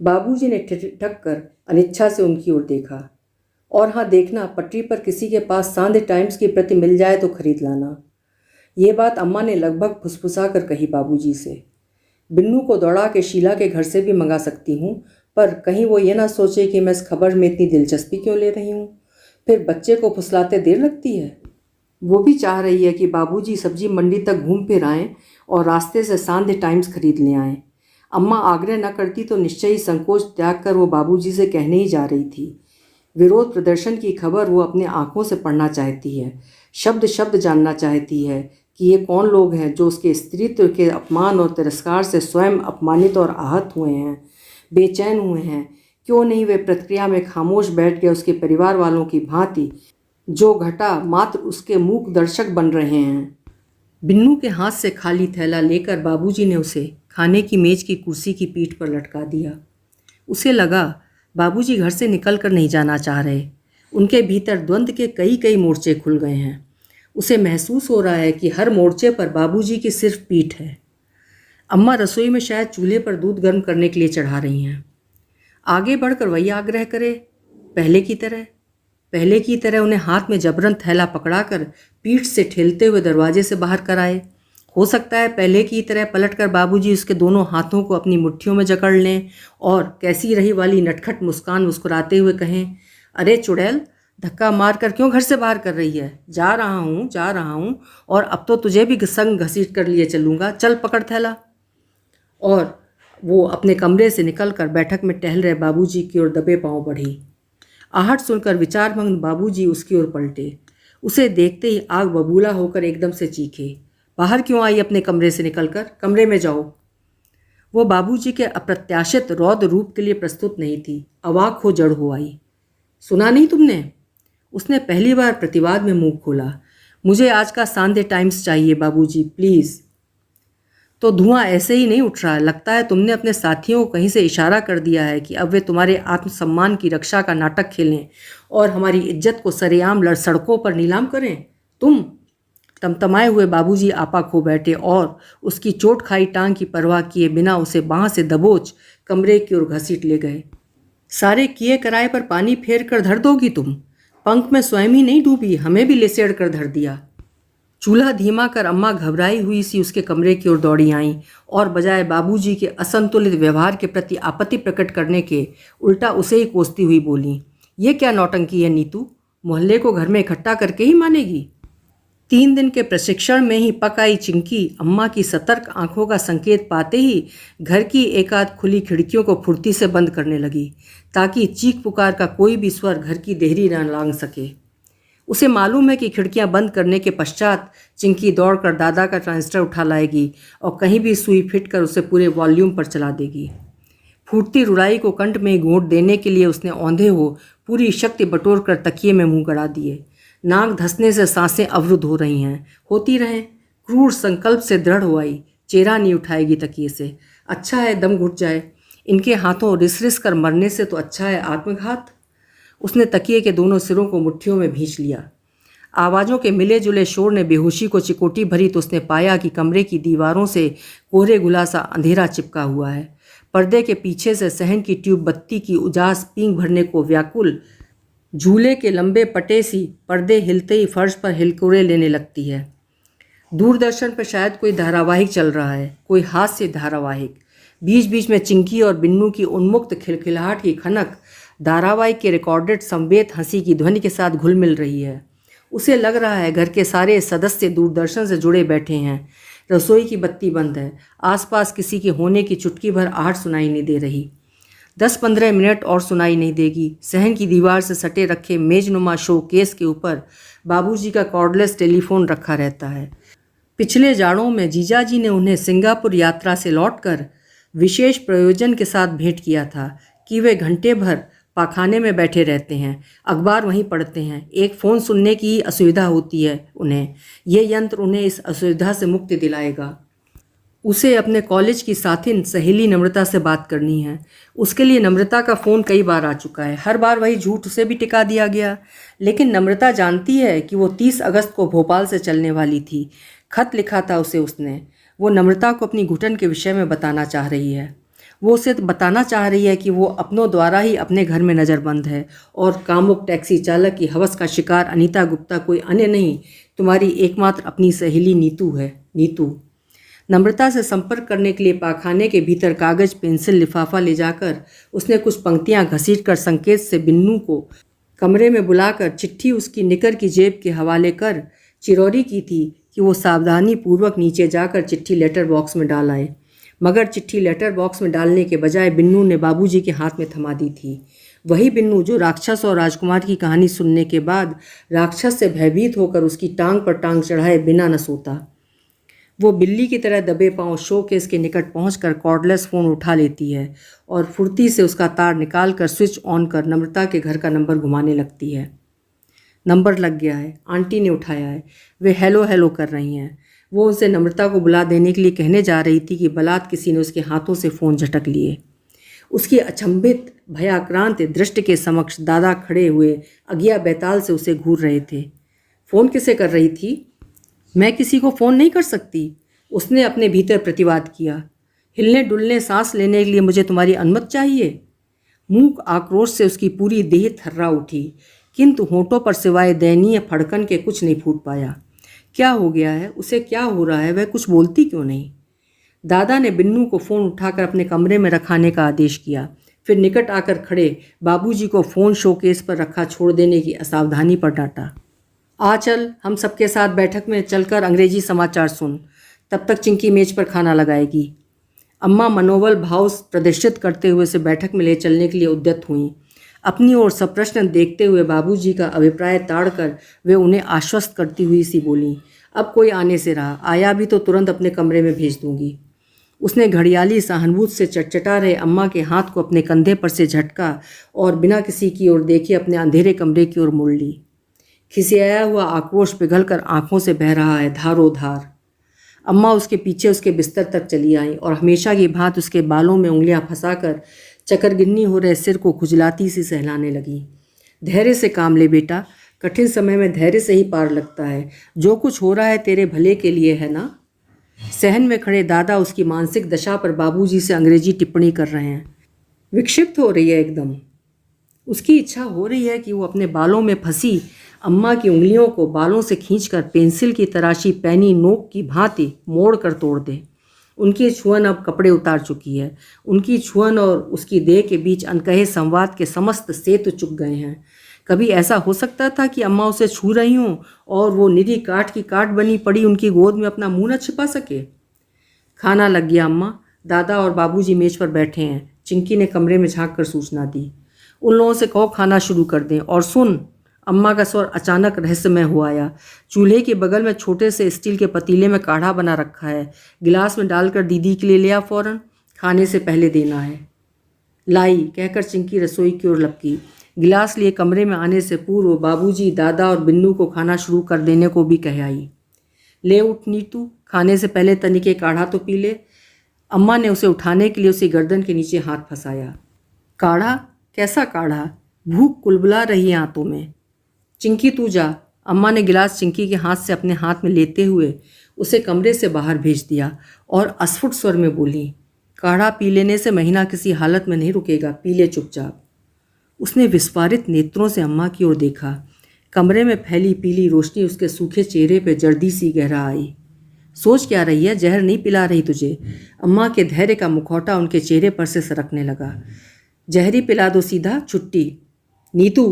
बाबूजी ने ठिठक कर अनिच्छा से उनकी ओर देखा। और हाँ देखना, पटरी पर किसी के पास सांध्य टाइम्स की प्रति मिल जाए तो खरीद लाना। ये बात अम्मा ने लगभग फुसफुसा कर कही बाबूजी से। बिन्नू को दौड़ा के शीला के घर से भी मंगा सकती हूँ, पर कहीं वो ये ना सोचे कि मैं इस खबर में इतनी दिलचस्पी क्यों ले रही हूँ। फिर बच्चे को फुसलाते देर लगती है। वो भी चाह रही है कि बाबूजी सब्जी मंडी तक घूम फिर आएँ और रास्ते से सांध्य टाइम्स खरीद ले आएँ। अम्मा आग्रह न करती तो निश्चय ही संकोच त्याग कर वो बाबूजी से कहने ही जा रही थी। विरोध प्रदर्शन की खबर वो अपने आंखों से पढ़ना चाहती है, शब्द शब्द जानना चाहती है कि ये कौन लोग हैं जो उसके स्त्रीत्व के अपमान और तिरस्कार से स्वयं अपमानित और आहत हुए हैं, बेचैन हुए हैं। क्यों नहीं वे प्रतिक्रिया में खामोश बैठ गए उसके परिवार वालों की भांति, जो घटा मात्र उसके मूक दर्शक बन रहे हैं। बिन्नू के हाथ से खाली थैला लेकर बाबूजी ने उसे खाने की मेज की कुर्सी की पीठ पर लटका दिया। उसे लगा बाबूजी घर से निकल कर नहीं जाना चाह रहे। उनके भीतर द्वंद्व के कई कई मोर्चे खुल गए हैं। उसे महसूस हो रहा है कि हर मोर्चे पर बाबूजी की सिर्फ पीठ है। अम्मा रसोई में शायद चूल्हे पर दूध गर्म करने के लिए चढ़ा रही हैं। आगे बढ़कर वही आग्रह करे, पहले की तरह उन्हें हाथ में जबरन थैला पकड़ाकर पीठ से ठेलते हुए दरवाजे से बाहर कराए। हो सकता है पहले की तरह पलटकर बाबूजी उसके दोनों हाथों को अपनी मुट्ठियों में जकड़ लें और कैसी रही वाली नटखट मुस्कान मुस्कुराते हुए कहें, अरे चुड़ैल, धक्का मार कर क्यों घर से बाहर कर रही है? जा रहा हूँ और अब तो तुझे भी संग घसीट कर लिए चलूँगा, चल पकड़ थैला। और वो अपने कमरे से निकलकर बैठक में टहल रहे बाबूजी की ओर दबे पांव बढ़ी। आहट सुनकर विचारमग्न बाबूजी उसकी ओर पलटे। उसे देखते ही आग बबूला होकर एकदम से चीखे, बाहर क्यों आई अपने कमरे से निकलकर? कमरे में जाओ। वो बाबूजी के अप्रत्याशित रौद्र रूप के लिए प्रस्तुत नहीं थी। अवाक हो जड़ हो आई। सुना नहीं तुमने? उसने पहली बार प्रतिवाद में मुंह खोला। मुझे आज का सांध्य टाइम्स चाहिए बाबूजी, प्लीज़। तो धुआं ऐसे ही नहीं उठ रहा है। लगता है तुमने अपने साथियों को कहीं से इशारा कर दिया है कि अब वे तुम्हारे आत्मसम्मान की रक्षा का नाटक खेलें और हमारी इज्जत को सरेआम सड़कों पर नीलाम करें। तुम तमतमाए हुए बाबूजी आपा खो बैठे और उसकी चोट खाई टांग की परवाह किए बिना उसे बांह से दबोच कमरे की ओर घसीट ले गए। सारे किए कराए पर पानी फेर कर धर दोगी तुम? पंख में स्वयं ही नहीं डूबी, हमें भी लेसेड़ कर धर दिया। चूल्हा धीमा कर अम्मा घबराई हुई सी उसके कमरे की ओर दौड़ी आईं और बजाय बाबूजी के असंतुलित व्यवहार के प्रति आपत्ति प्रकट करने के उल्टा उसे ही कोसती हुई बोली, ये क्या नौटंकी है नीतू? मोहल्ले को घर में इकट्ठा करके ही मानेगी? 3 दिन के प्रशिक्षण में ही पक आई चिंकी अम्मा की सतर्क आंखों का संकेत पाते ही घर की एकाध खुली खिड़कियों को फुर्ती से बंद करने लगी ताकि चीख पुकार का कोई भी स्वर घर की देहरी न लांघ सके। उसे मालूम है कि खिड़कियां बंद करने के पश्चात चिंकी दौड़कर दादा का ट्रांजिस्टर उठा लाएगी और कहीं भी सुई फिट कर उसे पूरे वॉल्यूम पर चला देगी। फूटती रुलाई को कंठ में घोंट देने के लिए उसने औंधे हो पूरी शक्ति बटोर कर तकिए में मुंह गड़ा दिए। नाक धंसने से सांसें अवरुद्ध हो रही हैं। होती रहें। क्रूर संकल्प से दृढ़ हो आई, चेहरा नहीं उठाएगी तकिए से। अच्छा है दम घुट जाए। इनके हाथों रिस रिस कर मरने से तो अच्छा है आत्मघात। उसने तकिए के दोनों सिरों को मुट्ठियों में भींच लिया। आवाज़ों के मिले जुले शोर ने बेहोशी को चिकोटी भरी तो उसने पाया कि कमरे की दीवारों से कोहरे गुला सा अंधेरा चिपका हुआ है। पर्दे के पीछे से सहन की ट्यूब बत्ती की उजास पींग भरने को व्याकुल झूले के लंबे पटे सी पर्दे हिलते ही फर्श पर हिलकोरे लेने लगती है। दूरदर्शन पर शायद कोई धारावाहिक चल रहा है, कोई हास्य धारावाहिक। बीच बीच में चिंकी और बिन्नू की उन्मुक्त खिलखिलाहट की खनक धारावाहिक के रिकॉर्डेड संवेद हंसी की ध्वनि के साथ घुल मिल रही है। उसे लग रहा है घर के सारे सदस्य दूरदर्शन से जुड़े बैठे हैं। रसोई की बत्ती बंद है। आसपास किसी के होने की चुटकी भर आहट सुनाई नहीं दे रही। 10-15 मिनट और सुनाई नहीं देगी। सहन की दीवार से सटे रखे मेजनुमा शो केस के ऊपर बाबूजी का कॉर्डलेस टेलीफोन रखा रहता है। पिछले जाड़ों में जीजाजी ने उन्हें सिंगापुर यात्रा से लौटकर विशेष प्रयोजन के साथ भेंट किया था कि वे घंटे भर पाखाने में बैठे रहते हैं, अखबार वहीं पढ़ते हैं। एक फ़ोन सुनने की असुविधा होती है उन्हें। ये यंत्र उन्हें इस असुविधा से मुक्ति दिलाएगा। उसे अपने कॉलेज की साथिन सहेली नम्रता से बात करनी है। उसके लिए नम्रता का फ़ोन कई बार आ चुका है। हर बार वही झूठ उसे भी टिका दिया गया। लेकिन नम्रता जानती है कि वो 30 अगस्त को भोपाल से चलने वाली थी। खत लिखा था उसे उसने। वो नम्रता को अपनी घुटन के विषय में बताना चाह रही है। वो उसे बताना चाह रही है कि वो अपनों द्वारा ही अपने घर में नज़रबंद है और कामुक टैक्सी चालक की हवस का शिकार अनीता गुप्ता कोई अन्य नहीं, तुम्हारी एकमात्र अपनी सहेली नीतू है। नीतू। नम्रता से संपर्क करने के लिए पाखाने के भीतर कागज, पेंसिल, लिफाफा ले जाकर उसने कुछ पंक्तियां घसीट कर संकेत से बिन्नू को कमरे में बुलाकर चिट्ठी उसकी निकर की जेब के हवाले कर चिरौरी की थी कि वो सावधानी पूर्वक नीचे जाकर चिट्ठी लेटर बॉक्स में डाल आए। मगर चिट्ठी लेटर बॉक्स में डालने के बजाय बिन्नू ने बाबूजी के हाथ में थमा दी थी। वही बिन्नू जो राक्षस और राजकुमार की कहानी सुनने के बाद राक्षस से भयभीत होकर उसकी टांग पर टांग चढ़ाए बिना न सोता। वो बिल्ली की तरह दबे पांव शोकेस के निकट पहुंचकर कॉर्डलेस फ़ोन उठा लेती है और फुर्ती से उसका तार निकाल कर स्विच ऑन कर नम्रता के घर का नंबर घुमाने लगती है। नंबर लग गया है। आंटी ने उठाया है। वे हेलो हेलो कर रही हैं। वो उनसे नम्रता को बुला देने के लिए कहने जा रही थी कि बलात् किसी ने उसके हाथों से फ़ोन झटक लिए। उसकी अचंभित भयाक्रांत दृष्टि के समक्ष दादा खड़े हुए अज्ञा बैताल से उसे घूर रहे थे। फ़ोन किसे कर रही थी? मैं किसी को फ़ोन नहीं कर सकती, उसने अपने भीतर प्रतिवाद किया। हिलने डुलने सांस लेने के लिए मुझे तुम्हारी अनुमति चाहिए। मूक आक्रोश से उसकी पूरी देह थर्रा उठी, किंतु होठों पर सिवाय दयनीय फड़कन के कुछ नहीं फूट पाया। क्या हो गया है? उसे क्या हो रहा है? वह कुछ बोलती क्यों नहीं? दादा ने बिन्नू को फ़ोन उठाकर अपने कमरे में रखाने का आदेश किया। फिर निकट आकर खड़े बाबूजी को फ़ोन शोकेस पर रखा छोड़ देने की असावधानी पर डांटा। आ चल, हम सबके साथ बैठक में चलकर अंग्रेजी समाचार सुन। तब तक चिंकी मेज पर खाना लगाएगी। अम्मा मनोबल भाव प्रदर्शित करते हुए उसे बैठक में ले चलने के लिए उद्यत हुईं। अपनी ओर सप्रश्न देखते हुए बाबूजी का अभिप्राय ताड़कर वे उन्हें आश्वस्त करती हुई सी बोलीं, अब कोई आने से रहा, आया भी तो तुरंत अपने कमरे में भेज दूंगी। उसने घड़ियाली सहानुभूति से चटचटा रहे अम्मा के हाथ को अपने कंधे पर से झटका और बिना किसी की ओर देखे अपने अंधेरे कमरे की ओर मुड़ ली। खिसियाया हुआ आक्रोश पिघलकर आंखों से बह रहा है धारो धार। अम्मा उसके पीछे उसके बिस्तर तक चली आई और हमेशा की भांति उसके बालों में उंगलियां फंसाकर चकरगिन्नी हो रहे सिर को खुजलाती सी सहलाने लगी। धैर्य से काम ले बेटा, कठिन समय में धैर्य से ही पार लगता है। जो कुछ हो रहा है तेरे भले के लिए है ना। सहन में खड़े दादा उसकी मानसिक दशा पर बाबूजी से अंग्रेजी टिप्पणी कर रहे हैं। विक्षिप्त हो रही है एकदम। उसकी इच्छा हो रही है कि वो अपने बालों में फंसी अम्मा की उंगलियों को बालों से खींचकर पेंसिल की तराशी पैनी नोक की भांति मोड़ कर तोड़ दे। उनकी छुअन अब कपड़े उतार चुकी है। उनकी छुअन और उसकी देह के बीच अनकहे संवाद के समस्त सेतु चुक गए हैं। कभी ऐसा हो सकता था कि अम्मा उसे छू रही हों और वो निरी काठ की काठ बनी पड़ी उनकी गोद में अपना मुंह न छिपा सके। खाना लग गया अम्मा। दादा और बाबूजी मेज पर बैठे हैं। चिंकी ने कमरे में झांक कर सूचना दी। उन लोगों से कहो खाना शुरू कर दें। और सुन, अम्मा का स्वर अचानक रहस्यमय हो आया। चूल्हे के बगल में छोटे से स्टील के पतीले में काढ़ा बना रखा है। गिलास में डालकर दीदी के लिए ले आ फौरन, खाने से पहले देना है। लाई कहकर चिंकी रसोई की ओर लपकी। गिलास लिए कमरे में आने से पूर्व बाबूजी, दादा और बिन्नू को खाना शुरू कर देने को भी कह आई। ले उठ नीतू, खाने से पहले तनिके काढ़ा तो पी ले। अम्मा ने उसे उठाने के लिए उसे गर्दन के नीचे हाथ फंसाया। काढ़ा? कैसा काढ़ा? भूख कुलबुला रही है आंतों में। चिंकी तू जा। अम्मा ने गिलास चिंकी के हाथ से अपने हाथ में लेते हुए उसे कमरे से बाहर भेज दिया और अस्फुट स्वर में बोली, काढ़ा पी लेने से महीना किसी हालत में नहीं रुकेगा, पी ले चुपचाप। उसने विस्फारित नेत्रों से अम्मा की ओर देखा। कमरे में फैली पीली रोशनी उसके सूखे चेहरे पे जर्दी सी गहरा आई। सोच क्या रही है, जहर नहीं पिला रही तुझे? अम्मा के धैर्य का मुखौटा उनके चेहरे पर से सरकने लगा। जहरी पिला दो सीधा, छुट्टी। नीतू,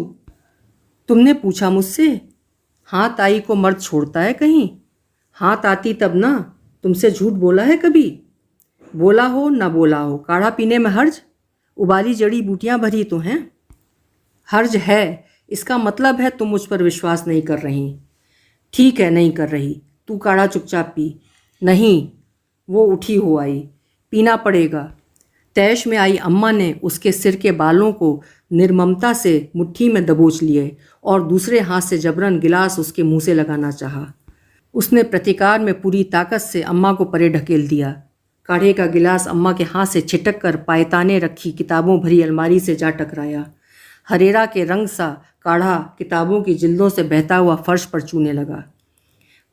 तुमने पूछा मुझसे? हाथ आई को मर्द छोड़ता है कहीं? हाथ आती तब ना। तुमसे झूठ बोला है कभी? बोला हो ना बोला हो, काढ़ा पीने में हर्ज? उबाली जड़ी बूटियां भरी तो हैं। हर्ज है, इसका मतलब है तुम मुझ पर विश्वास नहीं कर रही। ठीक है, नहीं कर रही। तू काढ़ा चुपचाप पी। नहीं, वो उठी हो आई। पीना पड़ेगा। तैश में आई अम्मा ने उसके सिर के बालों को निर्ममता से मुट्ठी में दबोच लिए और दूसरे हाथ से जबरन गिलास उसके मुंह से लगाना चाहा। उसने प्रतिकार में पूरी ताकत से अम्मा को परे ढकेल दिया। काढ़े का गिलास अम्मा के हाथ से छिटक कर पायताने रखी किताबों भरी अलमारी से जा टकराया। हरेरा के रंग सा काढ़ा किताबों की जिल्दों से बहता हुआ फर्श पर चूने लगा।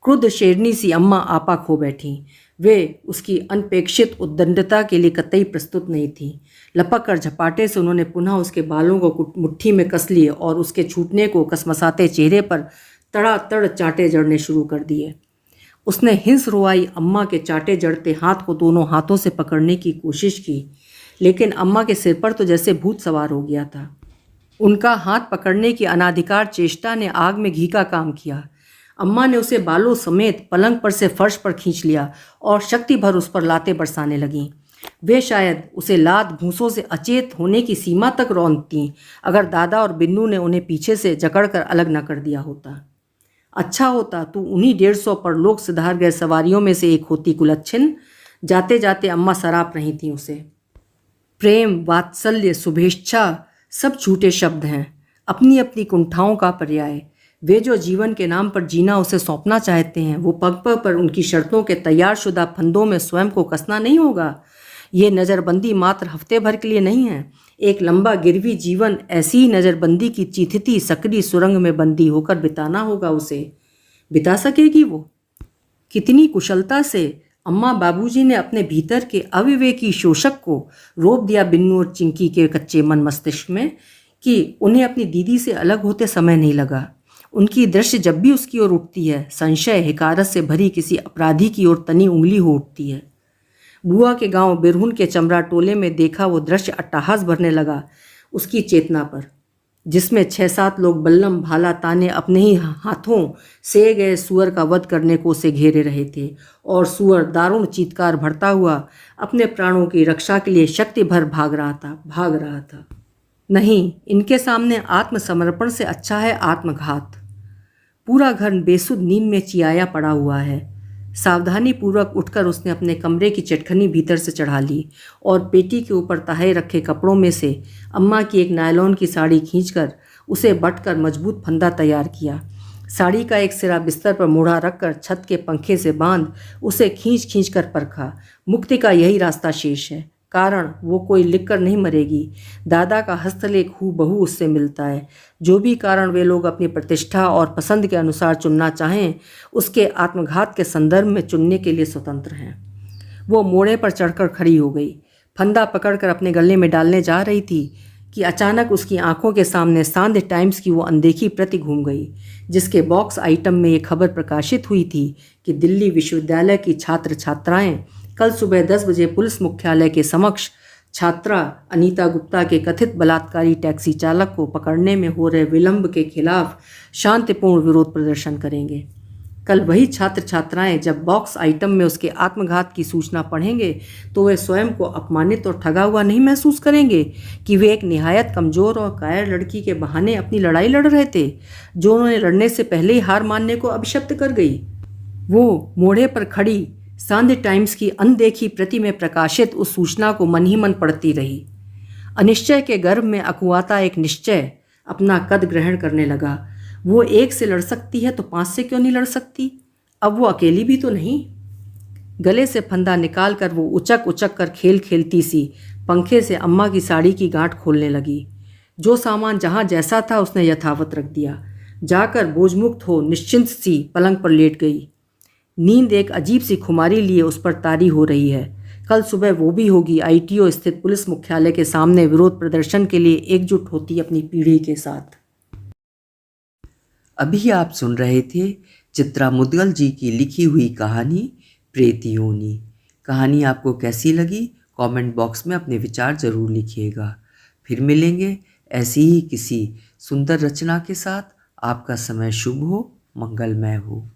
क्रुद्ध शेरनी सी अम्मा आपा खो बैठी। वे उसकी अनपेक्षित उद्दंडता के लिए कतई प्रस्तुत नहीं थीं। लपक कर झपाटे से उन्होंने पुनः उसके बालों को मुट्ठी में कस लिए और उसके छूटने को कसमसाते चेहरे पर तड़ातड़ चांटे जड़ने शुरू कर दिए। उसने हिंस रुआई अम्मा के चाटे जड़ते हाथ को दोनों हाथों से पकड़ने की कोशिश की, लेकिन अम्मा के सिर पर तो जैसे भूत सवार हो गया था। उनका हाथ पकड़ने की अनाधिकार चेष्टा ने आग में घी का काम किया। अम्मा ने उसे बालों समेत पलंग पर से फर्श पर खींच लिया और शक्ति भर उस पर लातें बरसाने लगीं। वे शायद उसे लात भूसों से अचेत होने की सीमा तक रौंदतीं अगर दादा और बिन्नू ने उन्हें पीछे से जकड़कर अलग न कर दिया होता। अच्छा होता तू उन्हीं 150 पर लोग सुधार गए सवारियों में से एक होती कुलच्छिन। जाते जाते अम्मा सराप रही थी उसे। प्रेम, वात्सल्य, शुभेच्छा सब झूठे शब्द हैं, अपनी अपनी कुंठाओं का पर्याय। वे जो जीवन के नाम पर जीना उसे सौंपना चाहते हैं, वो पग पग पर उनकी शर्तों के तैयारशुदा फंदों में स्वयं को कसना नहीं होगा। ये नज़रबंदी मात्र हफ्ते भर के लिए नहीं है। एक लंबा गिरवी जीवन ऐसी ही नज़रबंदी की चीथती सकरी सुरंग में बंदी होकर बिताना होगा उसे। बिता सकेगी वो? कितनी कुशलता से अम्मा बाबूजी ने अपने भीतर के अविवेकी शोषक को रोप दिया बिन्नू और चिंकी के कच्चे मन मस्तिष्क में कि उन्हें अपनी दीदी से अलग होते समय नहीं लगा। उनकी दृष्टि जब भी उसकी ओर उठती है, संशय हिकारत से भरी किसी अपराधी की ओर तनी उंगली हो उठती है। बुआ के गांव बिरहुन के चमरा टोले में देखा वो दृश्य अट्टहास भरने लगा उसकी चेतना पर, जिसमें 6-7 लोग बल्लम भाला ताने अपने ही हाथों से गए सुअर का वध करने को उसे घेरे रहे थे और सुअर दारुण चीत्कार भरता हुआ अपने प्राणों की रक्षा के लिए शक्ति भर भाग रहा था। नहीं, इनके सामने आत्मसमर्पण से अच्छा है आत्मघात। पूरा घर बेसुध नींद में चियाया पड़ा हुआ है। सावधानी पूर्वक उठकर उसने अपने कमरे की चटखनी भीतर से चढ़ा ली और पेटी के ऊपर तहे रखे कपड़ों में से अम्मा की एक नायलॉन की साड़ी खींचकर उसे बटकर मजबूत फंदा तैयार किया। साड़ी का एक सिरा बिस्तर पर मुड़ा रखकर छत के पंखे से बांध उसे खींच खींच कर परखा। मुक्ति का यही रास्ता शेष है। कारण वो कोई लिखकर नहीं मरेगी। दादा का हस्तलेख हूबहू उससे मिलता है। जो भी कारण वे लोग अपनी प्रतिष्ठा और पसंद के अनुसार चुनना चाहें, उसके आत्मघात के संदर्भ में चुनने के लिए स्वतंत्र हैं। वो मोड़े पर चढ़कर खड़ी हो गई। फंदा पकड़कर अपने गले में डालने जा रही थी कि अचानक उसकी आंखों के सामने सांध्य टाइम्स की वो अनदेखी प्रति घूम गई, जिसके बॉक्स आइटम में ये खबर प्रकाशित हुई थी कि दिल्ली विश्वविद्यालय की छात्र छात्राएं कल सुबह 10 बजे पुलिस मुख्यालय के समक्ष छात्रा अनीता गुप्ता के कथित बलात्कारी टैक्सी चालक को पकड़ने में हो रहे विलंब के खिलाफ शांतिपूर्ण विरोध प्रदर्शन करेंगे। कल वही छात्र छात्राएं जब बॉक्स आइटम में उसके आत्मघात की सूचना पढ़ेंगे तो वे स्वयं को अपमानित और ठगा हुआ नहीं महसूस करेंगे कि वे एक निहायत कमज़ोर और कायर लड़की के बहाने अपनी लड़ाई लड़ रहे थे, जो उन्होंने लड़ने से पहले ही हार मानने को अभिशप्त कर गई। वो मोड़े पर खड़ी सांध्य टाइम्स की अनदेखी प्रति में प्रकाशित उस सूचना को मन ही मन पढ़ती रही। अनिश्चय के गर्भ में अकुआता एक निश्चय अपना कद ग्रहण करने लगा। वो 1 से लड़ सकती है तो 5 से क्यों नहीं लड़ सकती? अब वो अकेली भी तो नहीं। गले से फंदा निकाल कर वो उचक उचक कर खेल खेलती सी पंखे से अम्मा की साड़ी की गांठ खोलने लगी। जो सामान जहाँ जैसा था उसने यथावत रख दिया। जाकर बोझमुक्त हो निश्चिंत सी पलंग पर लेट गई। नींद एक अजीब सी खुमारी लिए उस पर तारी हो रही है। कल सुबह वो भी होगी आईटीओ स्थित पुलिस मुख्यालय के सामने विरोध प्रदर्शन के लिए एकजुट होती अपनी पीढ़ी के साथ। अभी आप सुन रहे थे चित्रा मुद्गल जी की लिखी हुई कहानी प्रेतियोनी। कहानी आपको कैसी लगी कमेंट बॉक्स में अपने विचार ज़रूर लिखिएगा। फिर मिलेंगे ऐसी ही किसी सुंदर रचना के साथ। आपका समय शुभ हो, मंगलमय हो।